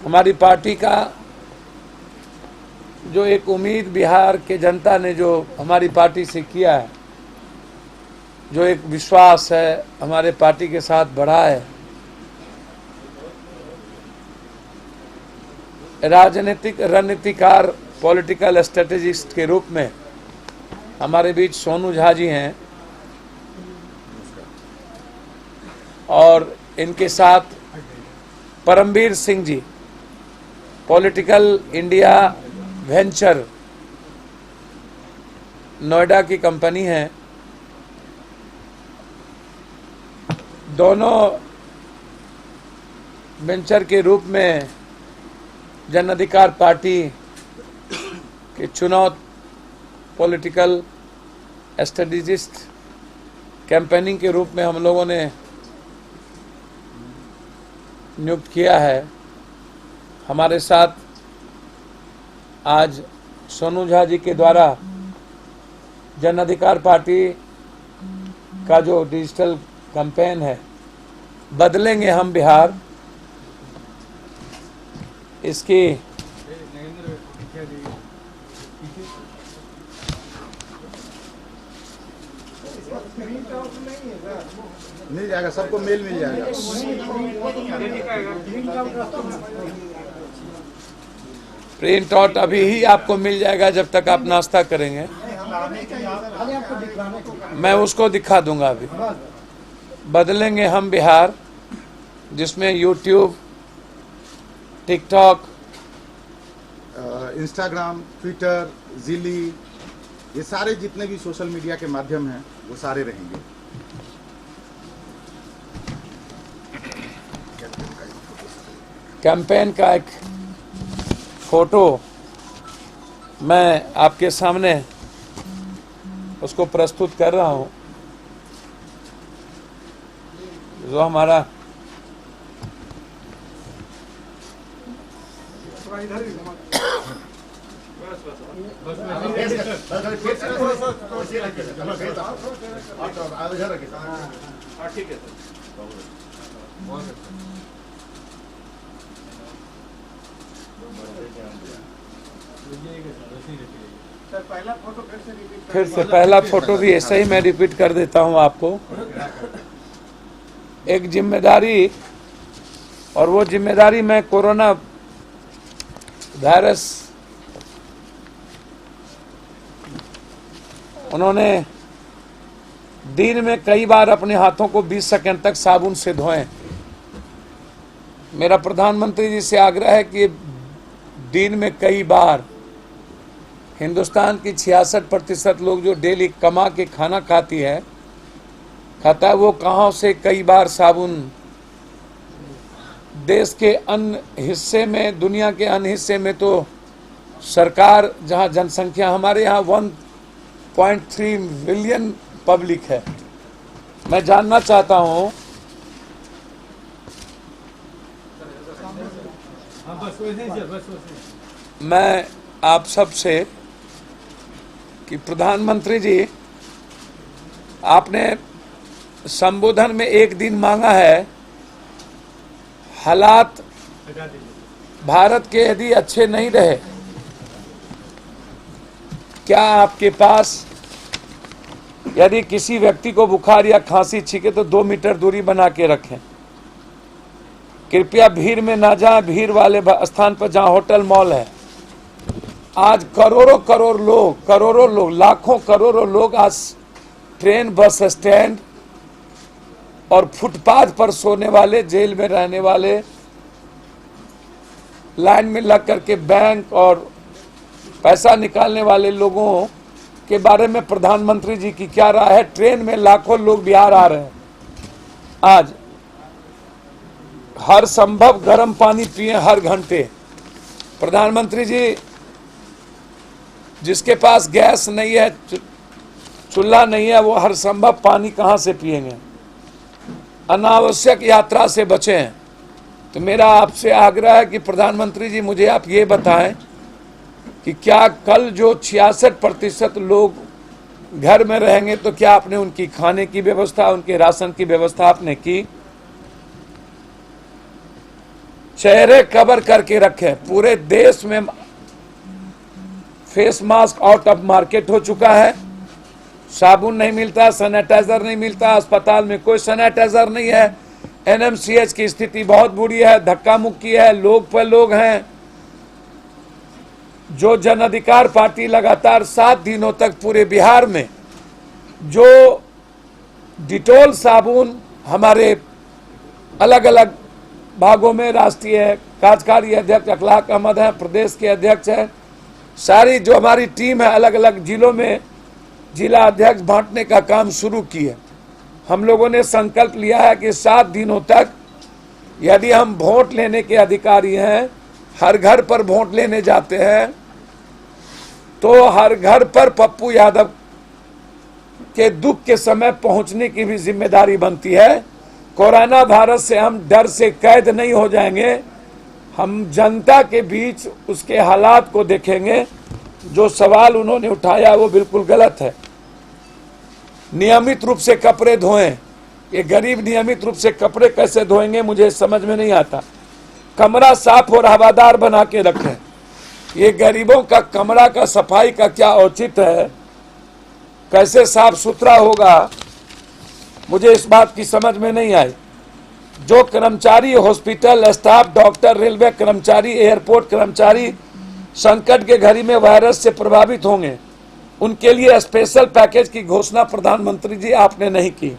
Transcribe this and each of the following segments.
हमारी पार्टी का जो एक उम्मीद बिहार के जनता ने जो हमारी पार्टी से किया है, जो एक विश्वास है हमारे पार्टी के साथ बढ़ा है, राजनीतिक रणनीतिकार पॉलिटिकल स्ट्रेटेजिस्ट के रूप में हमारे बीच सोनू झा जी हैं और इनके साथ Paramvir Singh ji, political India venture Noida की कंपनी है। दोनों वेंचर के रूप में जन अधिकार पार्टी के चुनाव पॉलिटिकल स्ट्रेटेजिस्ट कैंपेनिंग के रूप में हम लोगों ने नियुक्त किया है। हमारे साथ आज सोनू झा जी के द्वारा जन अधिकार पार्टी का जो डिजिटल कैंपेन है, बदलेंगे हम बिहार, इसकी मिल जाएगा, सबको मेल मिल जाएगा। प्रिंट आउट अभी ही आपको मिल जाएगा जब तक आप नाश्ता करेंगे। मैं उसको दिखा दूंगा। अभी बदलेंगे हम बिहार, जिसमें यूट्यूब, टिकटॉक, इंस्टाग्राम, ट्विटर, जिली, ये सारे जितने भी सोशल मीडिया के माध्यम हैं वो सारे रहेंगे। कैंपेन का एक फोटो मैं आपके सामने उसको प्रस्तुत कर रहा हूं, जो हमारा ठीक है फिर से पहला फोटो भी ऐसा ही मैं रिपीट कर देता हूं आपको। एक जिम्मेदारी, और वो जिम्मेदारी मैं कोरोना वायरस, उन्होंने दिन में कई बार अपने हाथों को 20 सेकंड तक साबुन से धोएं। मेरा प्रधानमंत्री जी से आग्रह है कि दिन में कई बार, हिंदुस्तान की 66% लोग जो डेली कमा के खाना खाता है, वो कहाँ से कई बार साबुन, देश के अन्य हिस्से में, दुनिया के अन्य हिस्से में तो सरकार, जहाँ जनसंख्या, हमारे यहाँ 1.3 मिलियन पब्लिक है। मैं जानना चाहता हूँ मैं आप सब से कि प्रधानमंत्री जी, आपने संबोधन में एक दिन मांगा है, हालात भारत के यदि अच्छे नहीं रहे, क्या आपके पास, यदि किसी व्यक्ति को बुखार या खांसी छींके तो 2 मीटर दूरी बना के रखें। कृपया भीड़ में ना जाएं, भीड़ वाले स्थान पर जहां होटल मॉल है। आज करोड़ों लोग, लाखों करोड़ों लोग आज ट्रेन, बस स्टैंड और फुटपाथ पर सोने वाले, जेल में रहने वाले, लाइन में लग करके बैंक और पैसा निकालने वाले लोगों के बारे में प्रधानमंत्री जी की क्या राय है? ट्रेन में लाखों लोग बिहार आ रहे हैं। आज हर संभव गर्म पानी पिए हर घंटे। प्रधानमंत्री जी, जिसके पास गैस नहीं है, चूल्हा नहीं है, वो हर संभव पानी कहां से पिएंगे? अनावश्यक यात्रा से बचें। तो मेरा आपसे आग्रह है कि प्रधानमंत्री जी, मुझे आप ये बताएं कि क्या कल जो 66% लोग घर में रहेंगे, तो क्या आपने उनकी खाने की व्यवस्था, उनके राशन की व्यवस्था आपने की? चेहरे कवर करके रखे। पूरे देश में face mask out of market हो चुका है। साबुन नहीं मिलता, सैनिटाइजर नहीं मिलता, अस्पताल में कोई सैनिटाइजर नहीं है। एनएमसीएच की स्थिति बहुत बुरी है, धक्का मुक्की है, लोग पर लोग हैं। जो जन अधिकार पार्टी लगातार 7 दिनों तक पूरे बिहार में जो डिटोल साबुन हमारे अलग अलग भागों में, राष्ट्रीय कार्यकारी अध्यक्ष अखलाक अहमद हैं, प्रदेश के अध्यक्ष हैं, सारी जो हमारी टीम है अलग अलग जिलों में जिला अध्यक्ष बांटने का काम शुरू किए। हम लोगों ने संकल्प लिया है कि 7 दिनों तक यदि हम वोट लेने के अधिकारी हैं, हर घर पर वोट लेने जाते हैं, तो हर घर पर पप्पू यादव के दुख के समय पहुंचने की भी जिम्मेदारी बनती है। कोरोना वायरस से हम डर से कैद नहीं हो जाएंगे, हम जनता के बीच उसके हालात को देखेंगे। जो सवाल उन्होंने उठाया वो बिल्कुल गलत है। नियमित रूप से कपड़े धोएं, ये गरीब नियमित रूप से कपड़े कैसे धोएंगे मुझे समझ में नहीं आता। कमरा साफ और हवादार बना के रखें, ये गरीबों का कमरा का सफाई का क्या औचित्य है, कैसे साफ सुथरा होगा, मुझे इस बात की समझ में नहीं आई। जो कर्मचारी, हॉस्पिटल स्टाफ, डॉक्टर, रेलवे कर्मचारी, एयरपोर्ट कर्मचारी संकट के घड़ी में वायरस से प्रभावित होंगे, उनके लिए स्पेशल पैकेज की घोषणा प्रधानमंत्री जी आपने नहीं की।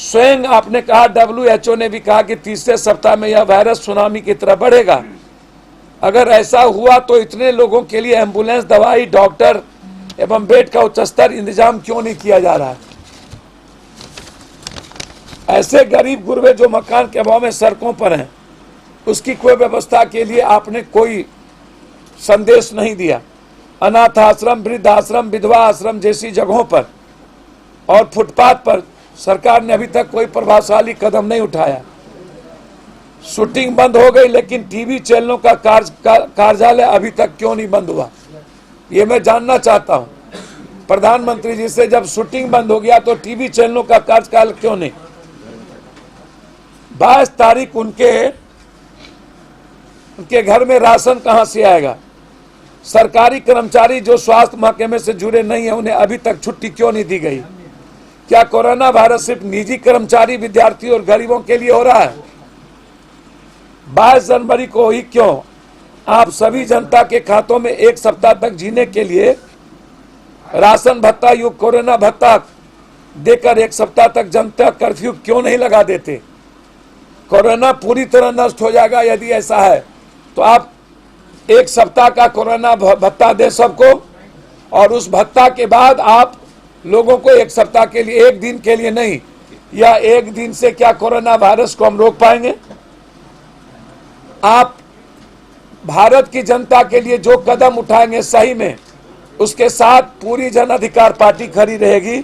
स्वयं आपने कहा, WHO ने भी कहा कि तीसरे सप्ताह में यह वायरस सुनामी की तरह बढ़ेगा। अगर ऐसा हुआ तो इतने लोगों के लिए एम्बुलेंस, दवाई, डॉक्टर एवं बेड का उच्च स्तर इंतजाम क्यों नहीं किया जा रहा है? ऐसे गरीब गुरबे जो मकान के अभाव में सड़कों पर हैं, उसकी कोई व्यवस्था के लिए आपने कोई संदेश नहीं दिया। अनाथ आश्रम, वृद्ध आश्रम, विधवा आश्रम जैसी जगहों पर और फुटपाथ पर सरकार ने अभी तक कोई प्रभावशाली कदम नहीं उठाया। शूटिंग बंद हो गई, लेकिन टीवी चैनलों का कार्यालय अभी तक क्यों नहीं बंद हुआ, ये मैं जानना चाहता हूं प्रधानमंत्री जी से। जब शूटिंग बंद हो गया तो टीवी चैनलों का कार्यकाल क्यों नहीं? 22 तारीख उनके घर में राशन कहां से आएगा? सरकारी कर्मचारी जो स्वास्थ्य महकमे से जुड़े नहीं है, उन्हें अभी तक छुट्टी क्यों नहीं दी गई? क्या कोरोना वायरस सिर्फ निजी कर्मचारी, विद्यार्थी और गरीबों के लिए हो रहा है? 22 जनवरी को ही क्यों आप सभी जनता के खातों में 1 सप्ताह तक जीने के लिए राशन भत्ता युक्त कोरोना भत्ता देकर 1 सप्ताह तक जनता कर्फ्यू क्यों नहीं लगा देते? कोरोना पूरी तरह नष्ट हो जाएगा यदि ऐसा है तो आप 1 सप्ताह का कोरोना भत्ता दे सबको, और उस भत्ता के बाद आप लोगों को 1 सप्ताह के लिए, 1 दिन के लिए नहीं, या 1 दिन से क्या कोरोना वायरस को हम रोक पाएंगे? आप भारत की जनता के लिए जो कदम उठाएंगे सही में उसके साथ पूरी जन अधिकार पार्टी खड़ी रहेगी,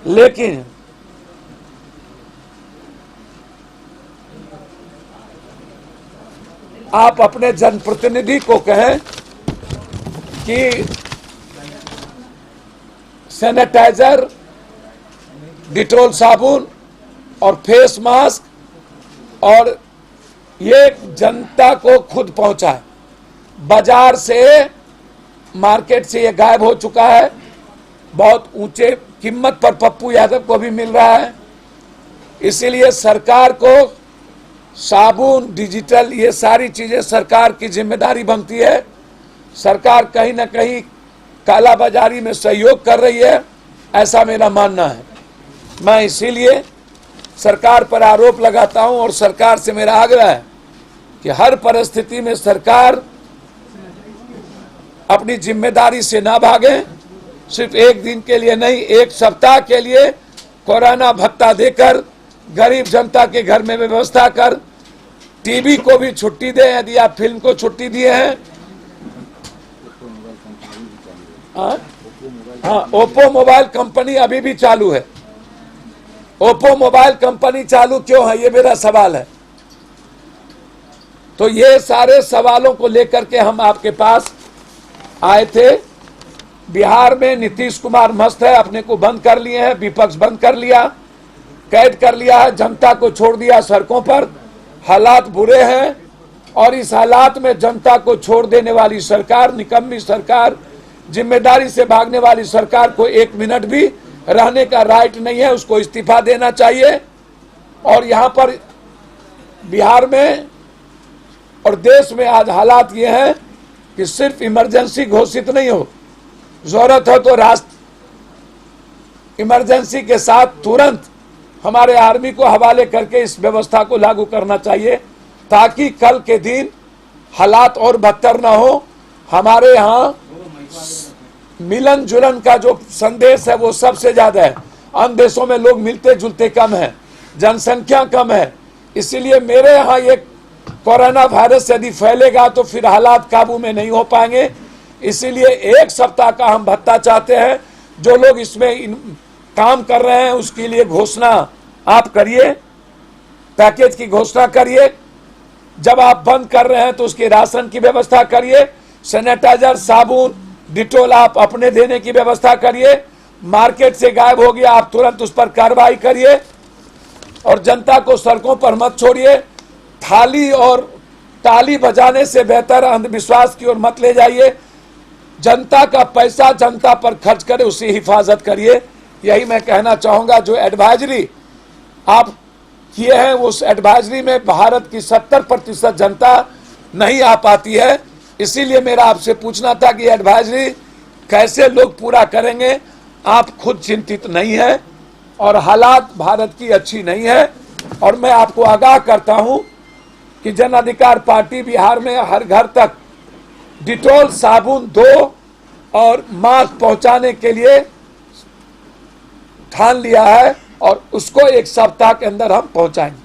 लेकिन आप अपने जनप्रतिनिधि को कहें कि सैनिटाइजर, डिटोल साबुन और फेस मास्क और ये जनता को खुद पहुंचाए। बाजार से, मार्केट से ये गायब हो चुका है। बहुत ऊंचे कीमत पर पप्पू यादव को भी मिल रहा है। इसीलिए सरकार को साबुन, डिजिटल, ये सारी चीजें सरकार की जिम्मेदारी बनती है। सरकार कहीं ना कहीं कालाबाजारी में सहयोग कर रही है, ऐसा मेरा मानना है। मैं इसीलिए सरकार पर आरोप लगाता हूं और सरकार से मेरा आग्रह है कि हर परिस्थिति में सरकार अपनी जिम्मेदारी से ना भागे। सिर्फ 1 दिन के लिए नहीं, 1 सप्ताह के लिए कोरोना भत्ता देकर गरीब जनता के घर में व्यवस्था कर, टीवी को भी छुट्टी दे यदि आप फिल्म को छुट्टी दिए हैं। हाँ, ओप्पो मोबाइल कंपनी अभी भी चालू है। ओप्पो मोबाइल कंपनी चालू क्यों है, ये मेरा सवाल है। तो ये सारे सवालों को लेकर के हम आपके पास आए थे। बिहार में नीतीश कुमार मस्त है, अपने को बंद कर लिए हैं, विपक्ष बंद कर लिया, कैद कर लिया है, जनता को छोड़ दिया सड़कों पर। हालात बुरे हैं और इस हालात में जनता को छोड़ देने वाली सरकार, निकम्मी सरकार, जिम्मेदारी से भागने वाली सरकार को 1 मिनट भी रहने का राइट नहीं है, उसको इस्तीफा देना चाहिए। और यहाँ पर बिहार में और देश में आज हालात ये हैं कि सिर्फ इमरजेंसी घोषित नहीं हो, जरूरत हो तो राष्ट्र इमरजेंसी के साथ तुरंत हमारे आर्मी को हवाले करके इस व्यवस्था को लागू करना चाहिए, ताकि कल के दिन हालात और बदतर ना हो। हमारे यहाँ मिलन जुलन का जो संदेश है वो सबसे ज्यादा है। अन्य देशों में लोग मिलते जुलते कम है, जनसंख्या कम है, इसीलिए मेरे यहाँ ये कोरोना वायरस यदि फैलेगा तो फिर हालात काबू में नहीं हो पाएंगे। इसीलिए 1 सप्ताह का हम भत्ता चाहते हैं। जो लोग इसमें काम कर रहे हैं उसके लिए घोषणा आप करिए, पैकेज की घोषणा करिए। जब आप बंद कर रहे हैं तो उसके राशन की व्यवस्था करिए, सैनिटाइजर, साबुन, डिटोल आप अपने देने की व्यवस्था करिए। मार्केट से गायब हो गया, आप तुरंत उस पर कार्रवाई करिए और जनता को सड़कों पर मत छोड़िए। थाली और ताली बजाने से बेहतर अंधविश्वास की ओर मत ले जाइए। जनता का पैसा जनता पर खर्च करे, उसकी हिफाजत करिए। यही मैं कहना चाहूंगा। जो एडवाइजरी आप किए हैं उस एडवाइजरी में भारत की 70% जनता नहीं आ पाती है, इसीलिए मेरा आपसे पूछना था कि एडवाइजरी कैसे लोग पूरा करेंगे। आप खुद चिंतित नहीं है और हालात भारत की अच्छी नहीं है। और मैं आपको आगाह करता हूं कि जन अधिकार पार्टी बिहार में हर घर तक डिटोल, साबुन 2 और मास्क पहुंचाने के लिए ठान लिया है और उसको 1 सप्ताह के अंदर हम पहुंचाएंगे।